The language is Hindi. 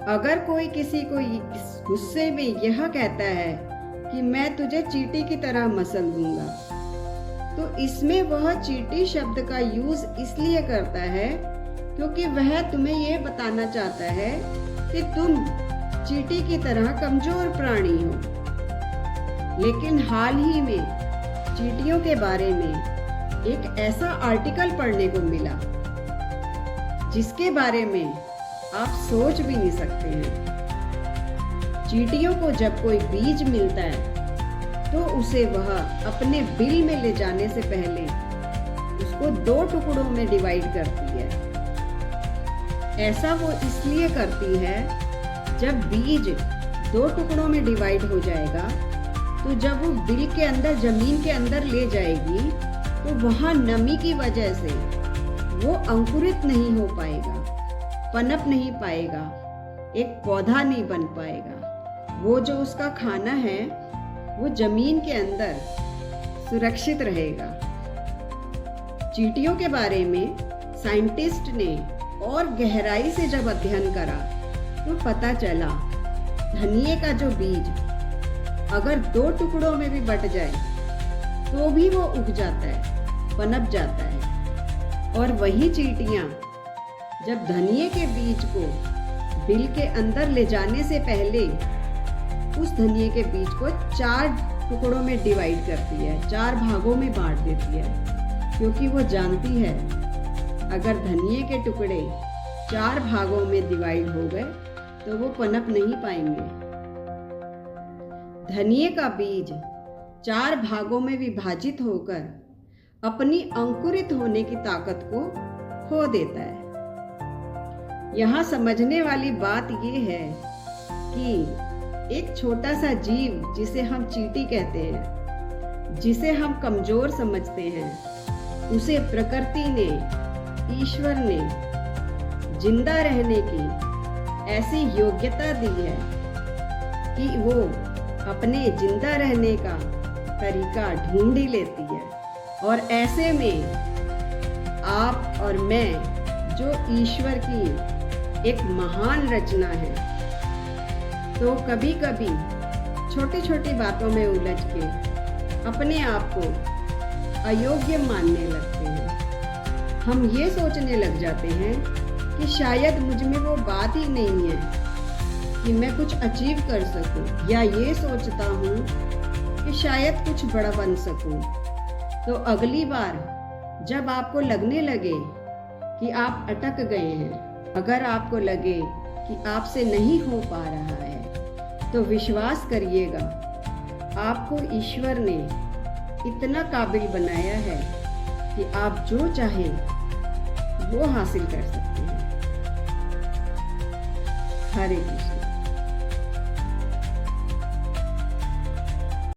अगर कोई किसी को गुस्से में यह कहता है कि मैं तुझे चींटी की तरह मसल दूंगा, तो इसमें वह चींटी शब्द का यूज इसलिए करता है क्योंकि वह तुम्हें यह बताना चाहता है कि तुम चींटी की तरह कमजोर प्राणी हो। लेकिन हाल ही में चींटियों के बारे में एक ऐसा आर्टिकल पढ़ने को मिला जिसके बारे में आप सोच भी नहीं सकते हैं। चींटियों को जब कोई बीज मिलता है तो उसे वह अपने बिल में ले जाने से पहले उसको 2 टुकड़ों में डिवाइड करती है। ऐसा वो इसलिए करती है, जब बीज 2 टुकड़ों में डिवाइड हो जाएगा तो जब वो बिल के अंदर जमीन के अंदर ले जाएगी तो वहाँ नमी की वजह से वो अंकुरित नहीं हो पाएगा, पनप नहीं पाएगा, एक पौधा नहीं बन पाएगा। वो जो उसका खाना है वो जमीन के अंदर सुरक्षित रहेगा। चींटियों के बारे में साइंटिस्ट ने और गहराई से जब अध्ययन करा तो पता चला धनिये का जो बीज अगर 2 टुकड़ों में भी बट जाए तो भी वो उग जाता है, पनप जाता है। और वही चींटियां जब धनिये के बीज को बिल के अंदर ले जाने से पहले उस धनिये के बीज को 4 टुकड़ों में डिवाइड करती है, 4 भागों में बांट देती है, क्योंकि वो जानती है अगर धनिये के टुकड़े 4 भागों में डिवाइड हो गए तो वो पनप नहीं पाएंगे। धनिये का बीज 4 भागों में विभाजित होकर अपनी अंकुरित होने की ताकत को खो देता है। यहाँ समझने वाली बात ये है कि एक छोटा सा जीव जिसे हम चींटी कहते हैं, जिसे हम कमजोर समझते हैं, उसे प्रकृति ने, ईश्वर ने जिंदा रहने की ऐसी योग्यता दी है कि वो अपने जिंदा रहने का तरीका ढूंढ ही लेती है। और ऐसे में आप और मैं जो ईश्वर की एक महान रचना है, तो कभी कभी छोटी छोटी बातों में उलझ के अपने आप को अयोग्य मानने लगते हैं। हम ये सोचने लग जाते हैं कि शायद मुझ में वो बात ही नहीं है कि मैं कुछ अचीव कर सकूं, या ये सोचता हूँ कि शायद कुछ बड़ा बन सकूं। तो अगली बार जब आपको लगने लगे कि आप अटक गए हैं, अगर आपको लगे कि आपसे नहीं हो पा रहा है, तो विश्वास करिएगा आपको ईश्वर ने इतना काबिल बनाया है कि आप जो चाहें वो हासिल कर सकते हैं। हरे कृष्ण।